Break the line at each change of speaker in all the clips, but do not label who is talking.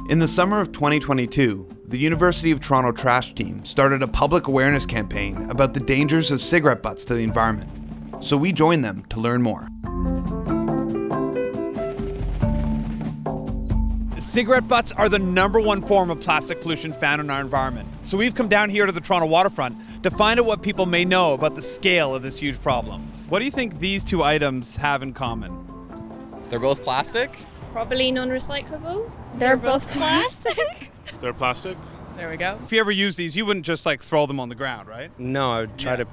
In the summer of 2022, the University of Toronto trash team started a public awareness campaign about the dangers of cigarette butts to the environment. So we joined them to learn more. Cigarette butts are the number one form of plastic pollution found in our environment. So we've come down here to the Toronto waterfront to find out what people may know about the scale of this huge problem. What do you think these two items have in common?
They're both plastic?
Probably non-recyclable.
They're both plastic.
They're plastic.
There we go.
If you ever use these, you wouldn't just throw them on the ground, right?
No, I would try to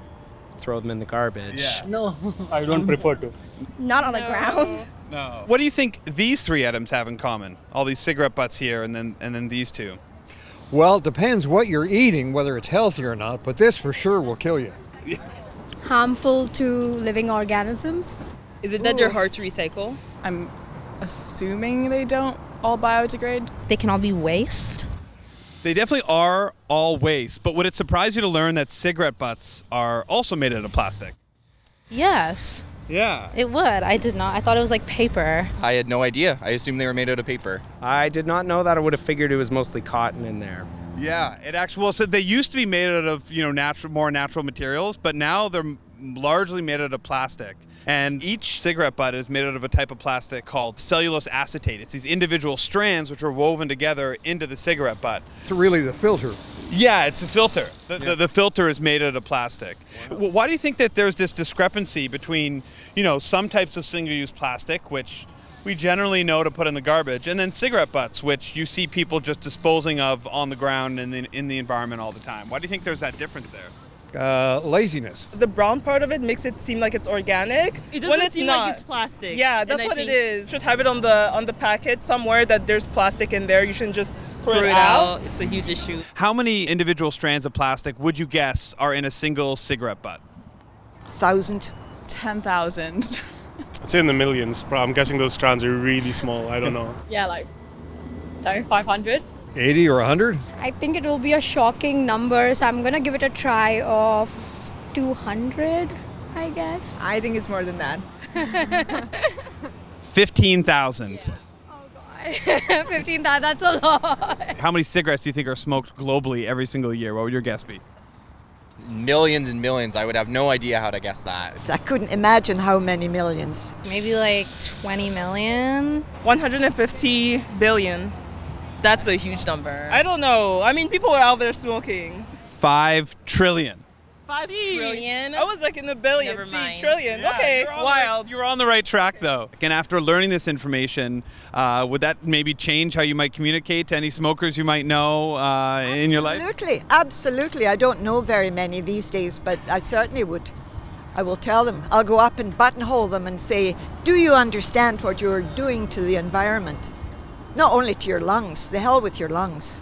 throw them in the garbage.
Yeah.
No, I don't prefer to.
Not on the ground.
No. What do you think these three items have in common? All these cigarette butts here and then these two.
Well, it depends what you're eating, whether it's healthy or not, but this for sure will kill you.
Harmful to living organisms.
Is it that they're hard to recycle?
I'm assuming they don't all biodegrade.
They can all be waste.
They definitely are all waste, but would it surprise you to learn that cigarette butts are also made out of plastic?
Yes,
Yeah.
it would. I did not. I thought it was like paper.
I had no idea. I assumed they were made out of paper.
I did not know that. I would have figured it was mostly cotton in there.
Yeah, it actually, well, so they used to be made out of, more natural materials, but now they're largely made out of plastic. And each cigarette butt is made out of a type of plastic called cellulose acetate. It's these individual strands which are woven together into the cigarette butt.
It's really the filter.
Yeah, it's a filter. The filter is made out of plastic. Wow. Why do you think that there's this discrepancy between, some types of single-use plastic, which we generally know to put in the garbage, and then cigarette butts, which you see people just disposing of on the ground and in the environment all the time? Why do you think there's that difference there?
Laziness.
The brown part of it makes it seem like it's organic.
It doesn't
when it's
seem
not.
like it's plastic.
Yeah, that's what it is. Should have it on the packet somewhere that there's plastic in there. You shouldn't just throw it out.
It's a huge issue.
How many individual strands of plastic would you guess are in a single cigarette butt?
1,000. 10,000.
It's in the millions. I'm guessing those strands are really small. I don't know.
Yeah, 500.
80 or 100?
I think it will be a shocking number, so I'm gonna give it a try of 200, I guess.
I think it's more than that.
15,000.
Oh god, 15,000, that's a lot.
How many cigarettes do you think are smoked globally every single year? What would your guess be?
Millions and millions. I would have no idea how to guess that.
I couldn't imagine how many millions.
Maybe like 20 million.
150 billion.
That's a huge number.
I don't know. I mean, people are out there smoking.
5 trillion.
5 trillion?
I was in the billions.
Never mind.
Trillion.
Yeah,
okay, wild.
You were on the right track, though. And after learning this information, would that maybe change how you might communicate to any smokers you might know in your life?
Absolutely. I don't know very many these days, but I certainly would. I will tell them. I'll go up and buttonhole them and say, do you understand what you're doing to the environment? Not only to your lungs, the hell with your lungs.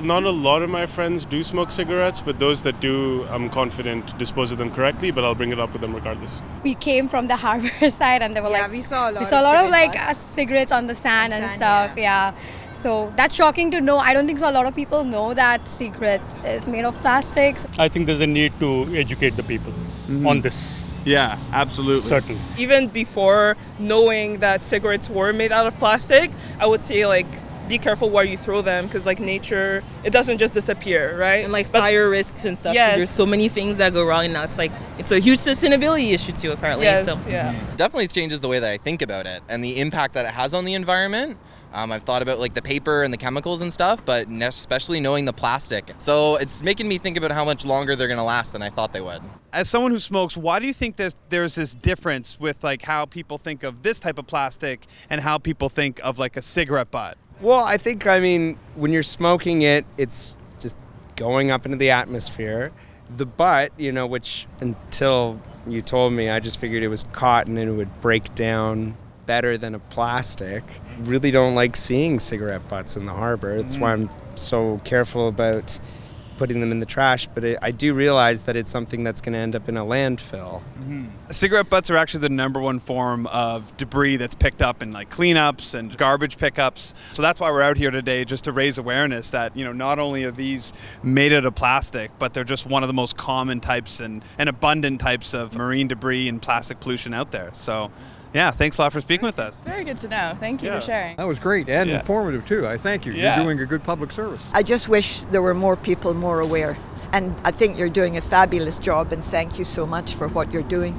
Not a lot of my friends do smoke cigarettes, but those that do, I'm confident to dispose of them correctly, but I'll bring it up with them regardless.
We came from the harbor side and they were
Yeah, we saw a lot
of cigarettes on the sand and stuff. Yeah. So that's shocking to know. I don't think so. A lot of people know that cigarettes is made of plastics.
I think there's a need to educate the people on this.
Yeah, absolutely.
Certainly.
Even before knowing that cigarettes were made out of plastic, I would say be careful where you throw them because nature, it doesn't just disappear, right?
And fire risks and stuff.
Yes.
There's so many things that go wrong, and now it's a huge sustainability issue too, apparently.
Yes,
so.
yeah.
Definitely changes the way that I think about it and the impact that it has on the environment. I've thought about the paper and the chemicals and stuff, but especially knowing the plastic. So it's making me think about how much longer they're going to last than I thought they would.
As someone who smokes, why do you think there's this difference with how people think of this type of plastic and how people think of a cigarette butt?
Well, I think, when you're smoking it, it's just going up into the atmosphere. The butt, which until you told me, I just figured it was cotton and it would break down better than a plastic. Really don't like seeing cigarette butts in the harbor. That's why I'm so careful about putting them in the trash, but I do realize that it's something that's going to end up in a landfill.
Mm-hmm. Cigarette butts are actually the number one form of debris that's picked up in cleanups and garbage pickups. So that's why we're out here today, just to raise awareness that, not only are these made out of plastic, but they're just one of the most common types and abundant types of marine debris and plastic pollution out there. So Yeah, thanks a lot for speaking with us.
Very good to know. Thank you
Yeah.
for sharing.
That was great and
Yeah.
informative too. I thank you.
Yeah.
You're doing a good public service.
I just wish there were more people more aware. And I think you're doing a fabulous job, and thank you so much for what you're doing.